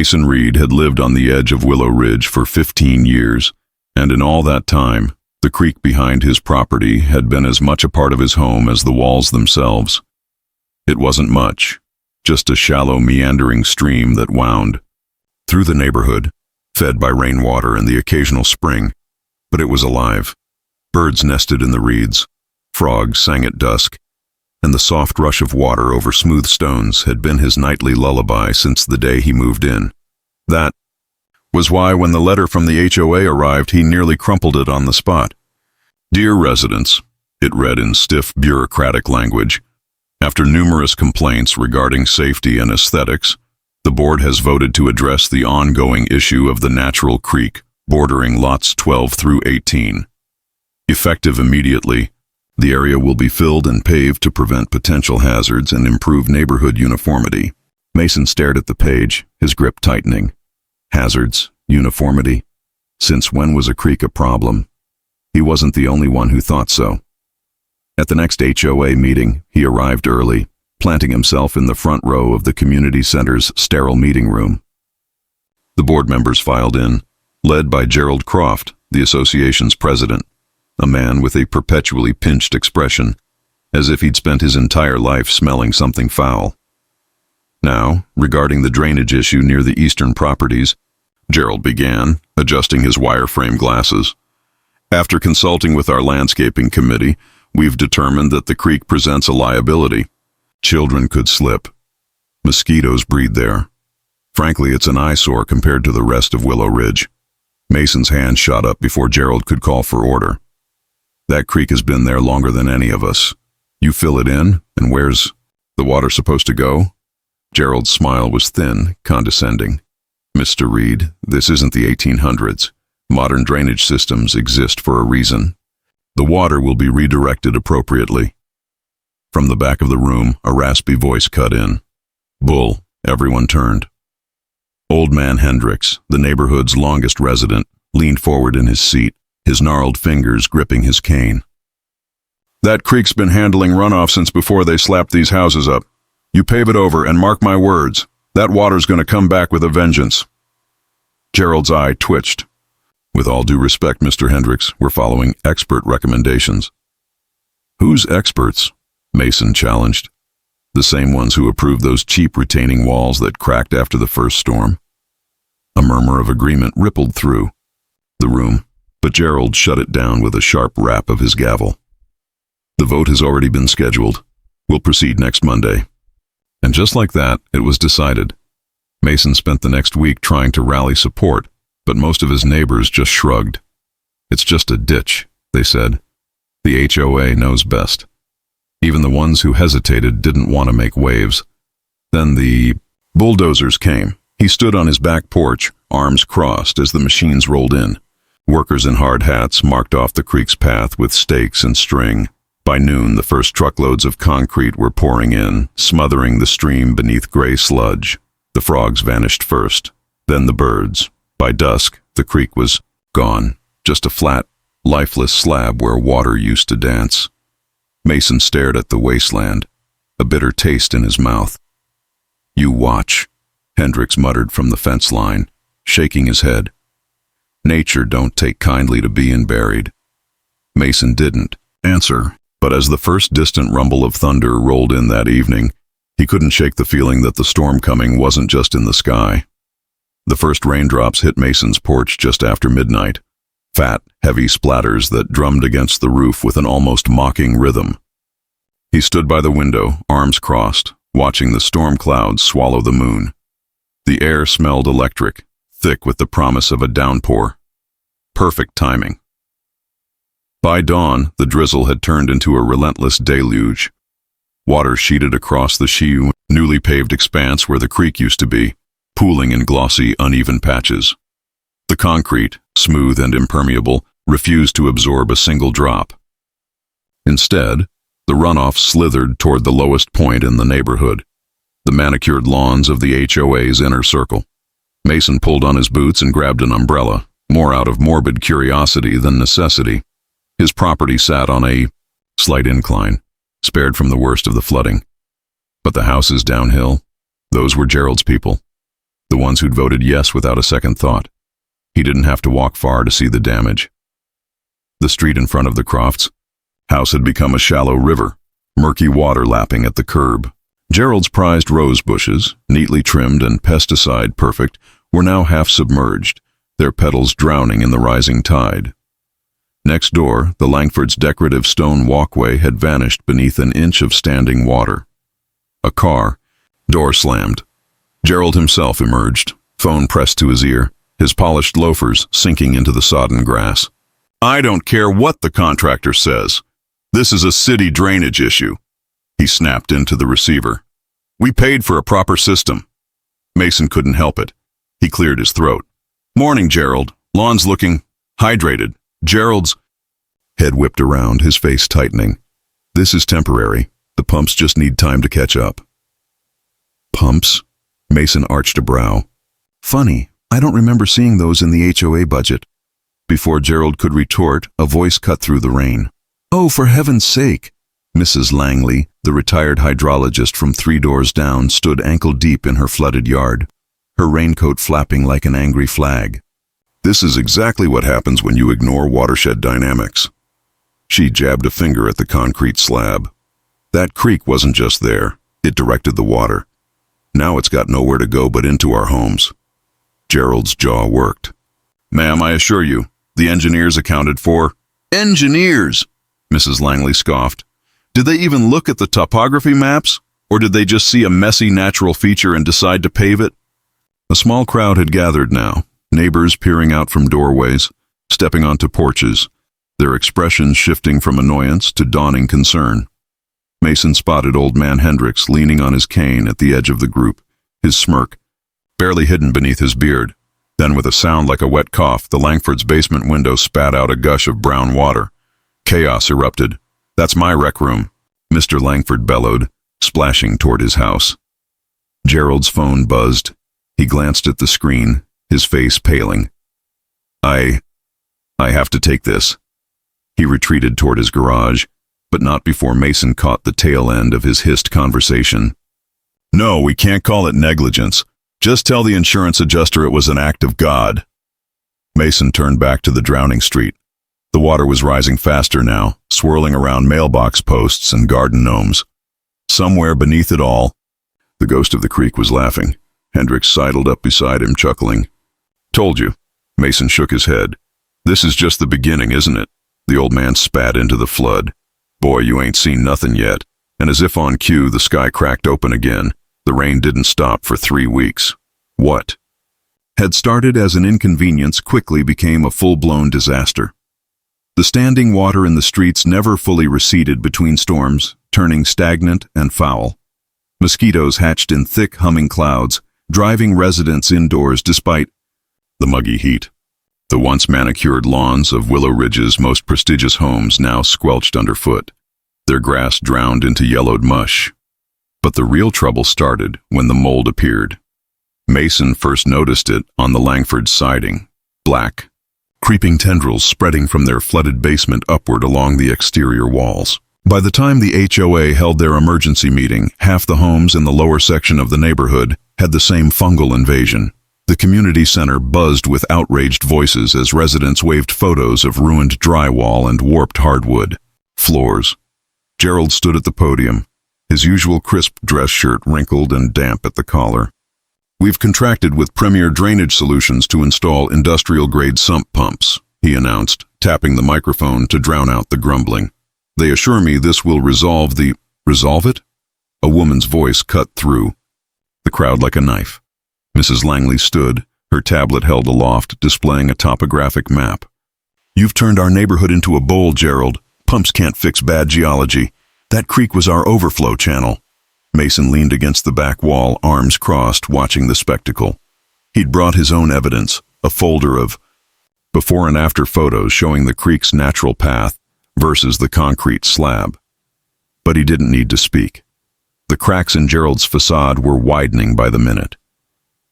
Mason Reed had lived on the edge of Willow Ridge for 15 years, and in all that time, the creek behind his property had been as much a part of his home as the walls themselves. It wasn't much, just a shallow, meandering stream that wound through the neighborhood, fed by rainwater and the occasional spring, but it was alive. Birds nested in the reeds, frogs sang at dusk, and the soft rush of water over smooth stones had been his nightly lullaby since the day he moved in. That was why when the letter from the HOA arrived, he nearly crumpled it on the spot. "Dear residents," it read in stiff bureaucratic language, "after numerous complaints regarding safety and aesthetics, the board has voted to address the ongoing issue of the natural creek bordering lots 12 through 18. Effective immediately, the area will be filled and paved to prevent potential hazards and improve neighborhood uniformity." Mason stared at the page, his grip tightening. Hazards, uniformity. Since when was a creek a problem? He wasn't the only one who thought so. At the next HOA meeting, he arrived early, planting himself in the front row of the community center's sterile meeting room. The board members filed in, led by Gerald Croft, the association's president, a man with a perpetually pinched expression, as if he'd spent his entire life smelling something foul. Now, regarding the drainage issue near the eastern properties, Gerald began, adjusting his wireframe glasses. "After consulting with our landscaping committee, we've determined that the creek presents a liability. Children could slip. Mosquitoes breed there. Frankly, it's an eyesore compared to the rest of Willow Ridge." Mason's hand shot up before Gerald could call for order. "That creek has been there longer than any of us. You fill it in, and where's the water supposed to go?" Gerald's smile was thin, condescending. "Mr. Reed, this isn't the 1800s. Modern drainage systems exist for a reason. The water will be redirected appropriately." From the back of the room, a raspy voice cut in. "Bull." Everyone turned. Old man Hendricks, the neighborhood's longest resident, leaned forward in his seat, his gnarled fingers gripping his cane. "That creek's been handling runoff since before they slapped these houses up. You pave it over, and mark my words, that water's going to come back with a vengeance." Gerald's eye twitched. "With all due respect, Mr. Hendricks, we're following expert recommendations." "Who's experts?" Mason challenged. "The same ones who approved those cheap retaining walls that cracked after the first storm." A murmur of agreement rippled through the room, but Gerald shut it down with a sharp rap of his gavel. "The vote has already been scheduled. We'll proceed next Monday." And just like that, it was decided. Mason spent the next week trying to rally support, but most of his neighbors just shrugged. "It's just a ditch," they said. "The HOA knows best." Even the ones who hesitated didn't want to make waves. Then the bulldozers came. He stood on his back porch, arms crossed as the machines rolled in. Workers in hard hats marked off the creek's path with stakes and string. By noon, the first truckloads of concrete were pouring in, smothering the stream beneath gray sludge. The frogs vanished first, then the birds. By dusk, the creek was gone, just a flat, lifeless slab where water used to dance. Mason stared at the wasteland, a bitter taste in his mouth. "You watch," Hendricks muttered from the fence line, shaking his head. "Nature don't take kindly to being buried." Mason didn't answer, but as the first distant rumble of thunder rolled in that evening, he couldn't shake the feeling that the storm coming wasn't just in the sky. The first raindrops hit Mason's porch just after midnight, fat, heavy splatters that drummed against the roof with an almost mocking rhythm. He stood by the window, arms crossed, watching the storm clouds swallow the moon. The air smelled electric, thick with the promise of a downpour. Perfect timing. By dawn, the drizzle had turned into a relentless deluge. Water sheeted across the newly paved expanse where the creek used to be, pooling in glossy, uneven patches. The concrete, smooth and impermeable, refused to absorb a single drop. Instead, the runoff slithered toward the lowest point in the neighborhood, the manicured lawns of the HOA's inner circle. Mason pulled on his boots and grabbed an umbrella, more out of morbid curiosity than necessity. His property sat on a slight incline, spared from the worst of the flooding. But the houses downhill, those were Gerald's people. the ones who'd voted yes without a second thought. He didn't have to walk far to see the damage. The street in front of the Crofts' house had become a shallow river, murky water lapping at the curb. Gerald's prized rose bushes, neatly trimmed and pesticide perfect, were now half submerged, their petals drowning in the rising tide. Next door, the Langfords' decorative stone walkway had vanished beneath an inch of standing water. A car, door slammed. Gerald himself emerged, phone pressed to his ear, his polished loafers sinking into the sodden grass. "I don't care what the contractor says. This is a city drainage issue," he snapped into the receiver. "We paid for a proper system." Mason couldn't help it. He cleared his throat. "Morning, Gerald. Lawn's looking hydrated." Gerald's head whipped around, his face tightening. "This is temporary. The pumps just need time to catch up." "Pumps?" Mason arched a brow. "Funny, I don't remember seeing those in the HOA budget." Before Gerald could retort, a voice cut through the rain. "Oh, for heaven's sake!" Mrs. Langley, the retired hydrologist from 3 doors down, stood ankle-deep in her flooded yard, her raincoat flapping like an angry flag. "This is exactly what happens when you ignore watershed dynamics." She jabbed a finger at the concrete slab. "That creek wasn't just there. It directed the water. Now it's got nowhere to go but into our homes." Gerald's jaw worked. "Ma'am, I assure you, the engineers accounted for—" "Engineers!" Mrs. Langley scoffed. "Did they even look at the topography maps? Or did they just see a messy natural feature and decide to pave it?" A small crowd had gathered now, neighbors peering out from doorways, stepping onto porches, their expressions shifting from annoyance to dawning concern. Mason spotted old man Hendricks leaning on his cane at the edge of the group, his smirk barely hidden beneath his beard. Then, with a sound like a wet cough, the Langfords' basement window spat out a gush of brown water. Chaos erupted. "That's my rec room," Mr. Langford bellowed, splashing toward his house. Gerald's phone buzzed. He glanced at the screen, his face paling. I have to take this." He retreated toward his garage, but not before Mason caught the tail end of his hissed conversation. "No, we can't call it negligence. Just tell the insurance adjuster it was an act of God." Mason turned back to the drowning street. The water was rising faster now, swirling around mailbox posts and garden gnomes. Somewhere beneath it all, the ghost of the creek was laughing. Hendricks sidled up beside him, chuckling. "Told you." Mason shook his head. "This is just the beginning, isn't it?" The old man spat into the flood. "Boy, you ain't seen nothing yet." And as if on cue, the sky cracked open again. The rain didn't stop for 3 weeks. What had started as an inconvenience quickly became a full-blown disaster. The standing water in the streets never fully receded between storms, turning stagnant and foul. Mosquitoes hatched in thick, humming clouds, driving residents indoors despite the muggy heat. The once manicured lawns of Willow Ridge's most prestigious homes now squelched underfoot, their grass drowned into yellowed mush. But the real trouble started when the mold appeared. Mason first noticed it on the Langford siding, black, creeping tendrils spreading from their flooded basement upward along the exterior walls. By the time the HOA held their emergency meeting, half the homes in the lower section of the neighborhood had the same fungal invasion. The community center buzzed with outraged voices as residents waved photos of ruined drywall and warped hardwood floors. Gerald stood at the podium, his usual crisp dress shirt wrinkled and damp at the collar. "We've contracted with Premier Drainage Solutions to install industrial-grade sump pumps," he announced, tapping the microphone to drown out the grumbling. "They assure me this will resolve the—" "Resolve it?" A woman's voice cut through the crowd like a knife. Mrs. Langley stood, her tablet held aloft, displaying a topographic map. "You've turned our neighborhood into a bowl, Gerald. Pumps can't fix bad geology. That creek was our overflow channel." Mason leaned against the back wall, arms crossed, watching the spectacle. He'd brought his own evidence, a folder of before and after photos showing the creek's natural path versus the concrete slab. But he didn't need to speak. The cracks in Gerald's facade were widening by the minute.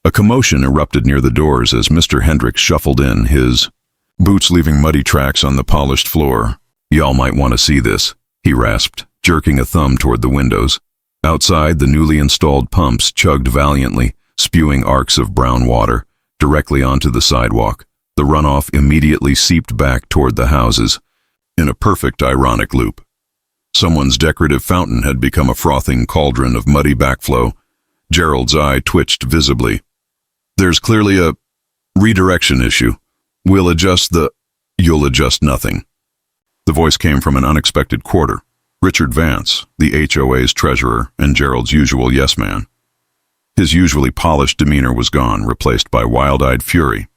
A commotion erupted near the doors as Mr. Hendricks shuffled in, his boots leaving muddy tracks on the polished floor. "Y'all might want to see this," he rasped, jerking a thumb toward the windows. Outside, the newly installed pumps chugged valiantly, spewing arcs of brown water directly onto the sidewalk. The runoff immediately seeped back toward the houses in a perfect ironic loop. Someone's decorative fountain had become a frothing cauldron of muddy backflow. Gerald's eye twitched visibly. There's clearly a redirection issue. We'll adjust the... You'll adjust nothing. The voice came from an unexpected quarter. Richard Vance, the HOA's treasurer and Gerald's usual yes-man. His usually polished demeanor was gone, replaced by wild-eyed fury.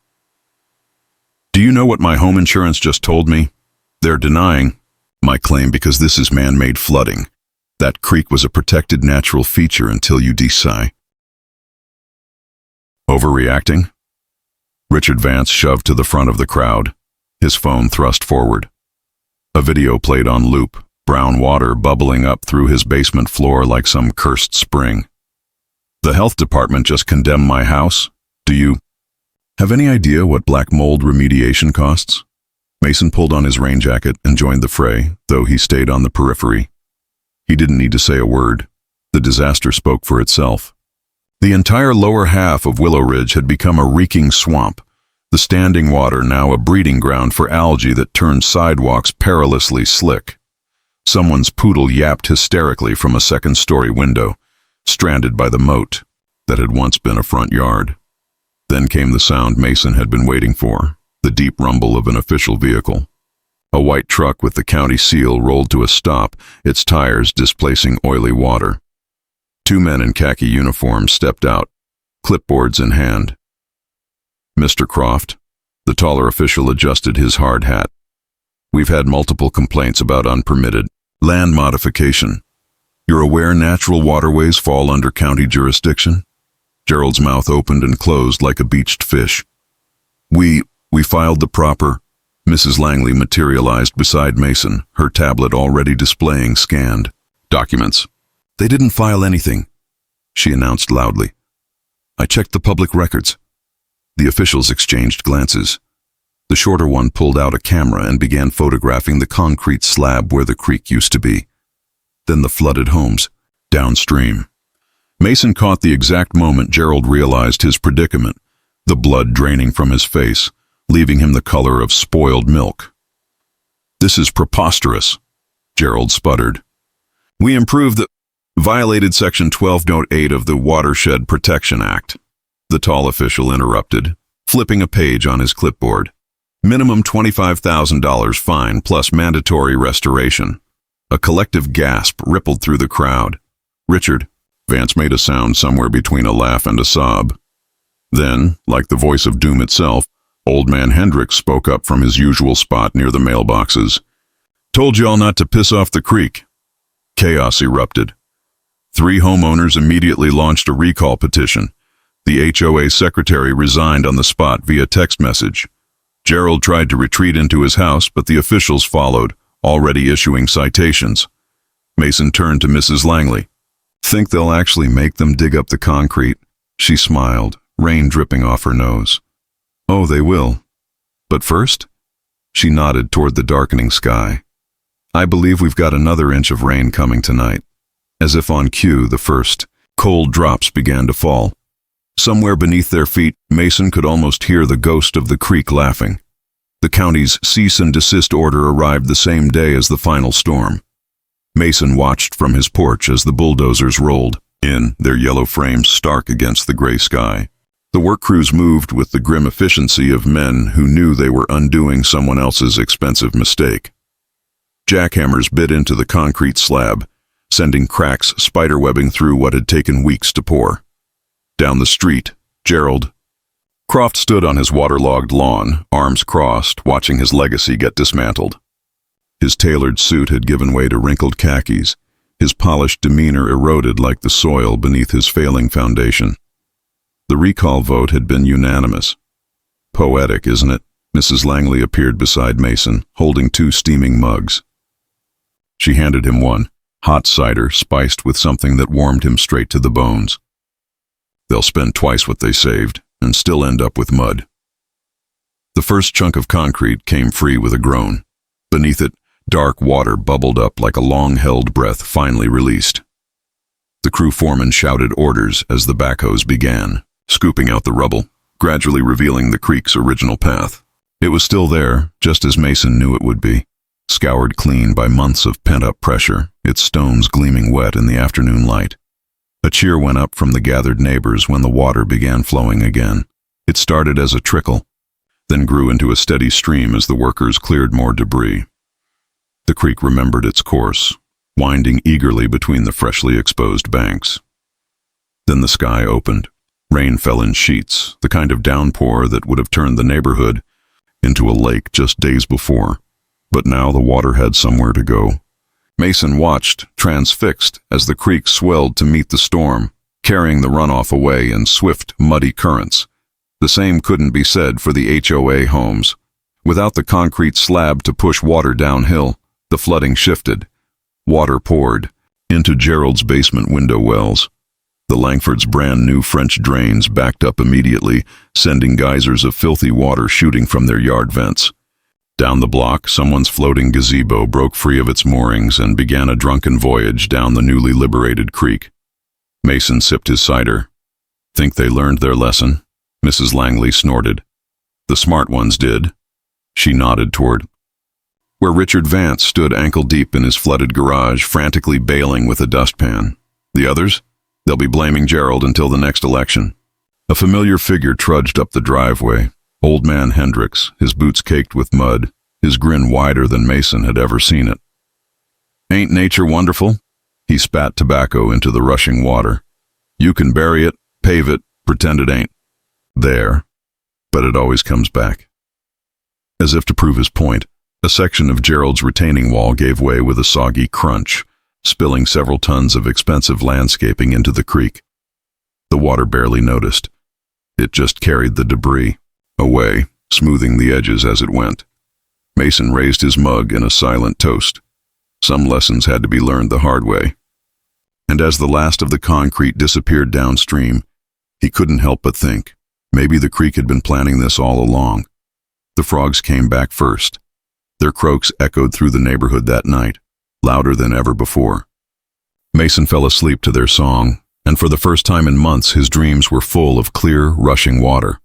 Do you know what my home insurance just told me? They're denying my claim because this is man-made flooding. That creek was a protected natural feature until you decide. Overreacting? Richard Vance shoved to the front of the crowd, his phone thrust forward. A video played on loop, brown water bubbling up through his basement floor like some cursed spring. The health department just condemned my house. Do you have any idea what black mold remediation costs? Mason pulled on his rain jacket and joined the fray, though he stayed on the periphery. He didn't need to say a word. The disaster spoke for itself. The entire lower half of Willow Ridge had become a reeking swamp, the standing water now a breeding ground for algae that turned sidewalks perilously slick. Someone's poodle yapped hysterically from a second-story window, stranded by the moat that had once been a front yard. Then came the sound Mason had been waiting for, the deep rumble of an official vehicle. A white truck with the county seal rolled to a stop, its tires displacing oily water. Two men in khaki uniforms stepped out, clipboards in hand. Mr. Croft, the taller official adjusted his hard hat. We've had multiple complaints about unpermitted land modification. You're aware natural waterways fall under county jurisdiction? Gerald's mouth opened and closed like a beached fish. We filed the proper... Mrs. Langley materialized beside Mason, her tablet already displaying scanned documents. They didn't file anything, she announced loudly. I checked the public records. The officials exchanged glances. The shorter one pulled out a camera and began photographing the concrete slab where the creek used to be. Then the flooded homes, downstream. Mason caught the exact moment Gerald realized his predicament, the blood draining from his face, leaving him the color of spoiled milk. This is preposterous, Gerald sputtered. We improved the... Violated Section 12.8 of the Watershed Protection Act, the tall official interrupted, flipping a page on his clipboard. Minimum $25,000 fine plus mandatory restoration. A collective gasp rippled through the crowd. Richard, Vance made a sound somewhere between a laugh and a sob. Then, like the voice of doom itself, Old Man Hendricks spoke up from his usual spot near the mailboxes. Told y'all not to piss off the creek. Chaos erupted. 3 homeowners immediately launched a recall petition. The HOA secretary resigned on the spot via text message. Gerald tried to retreat into his house, but the officials followed, already issuing citations. Mason turned to Mrs. Langley. Think they'll actually make them dig up the concrete? She smiled, rain dripping off her nose. Oh, they will. But first? She nodded toward the darkening sky. I believe we've got another inch of rain coming tonight. As if on cue, the first cold drops began to fall. Somewhere beneath their feet, Mason could almost hear the ghost of the creek laughing. The county's cease and desist order arrived the same day as the final storm. Mason watched from his porch as the bulldozers rolled in, their yellow frames stark against the gray sky. The work crews moved with the grim efficiency of men who knew they were undoing someone else's expensive mistake. Jackhammers bit into the concrete slab, sending cracks spiderwebbing through what had taken weeks to pour. Down the street, Gerald Croft stood on his waterlogged lawn, arms crossed, watching his legacy get dismantled. His tailored suit had given way to wrinkled khakis, his polished demeanor eroded like the soil beneath his failing foundation. The recall vote had been unanimous. Poetic, isn't it? Mrs. Langley appeared beside Mason, holding 2 steaming mugs. She handed him one, hot cider spiced with something that warmed him straight to the bones. They'll spend twice what they saved, and still end up with mud. The first chunk of concrete came free with a groan. Beneath it, dark water bubbled up like a long-held breath finally released. The crew foreman shouted orders as the backhoes began. scooping out the rubble, gradually revealing the creek's original path. It was still there, just as Mason knew it would be. Scoured clean by months of pent-up pressure, its stones gleaming wet in the afternoon light. A cheer went up from the gathered neighbors when the water began flowing again. It started as a trickle, then grew into a steady stream as the workers cleared more debris. The creek remembered its course, winding eagerly between the freshly exposed banks. Then the sky opened. Rain fell in sheets, the kind of downpour that would have turned the neighborhood into a lake just days before. But now the water had somewhere to go. Mason watched, transfixed, as the creek swelled to meet the storm, carrying the runoff away in swift, muddy currents. The same couldn't be said for the HOA homes. Without the concrete slab to push water downhill, the flooding shifted. Water poured into Gerald's basement window wells. The Langfords' brand-new French drains backed up immediately, sending geysers of filthy water shooting from their yard vents. Down the block, someone's floating gazebo broke free of its moorings and began a drunken voyage down the newly liberated creek. Mason sipped his cider. "Think they learned their lesson?" Mrs. Langley snorted. "The smart ones did." She nodded toward where Richard Vance stood ankle-deep in his flooded garage, frantically bailing with a dustpan. "The others? They'll be blaming Gerald until the next election." A familiar figure trudged up the driveway. Old man Hendricks, his boots caked with mud, his grin wider than Mason had ever seen it. "Ain't nature wonderful?" He spat tobacco into the rushing water. "You can bury it, pave it, pretend it ain't there, but it always comes back." As if to prove his point, a section of Gerald's retaining wall gave way with a soggy crunch, spilling several tons of expensive landscaping into the creek. The water barely noticed. It just carried the debris away, smoothing the edges as it went. Mason raised his mug in a silent toast. Some lessons had to be learned the hard way. And as the last of the concrete disappeared downstream, he couldn't help but think, maybe the creek had been planning this all along. The frogs came back first. Their croaks echoed through the neighborhood that night, louder than ever before. Mason fell asleep to their song, and for the first time in months his dreams were full of clear, rushing water.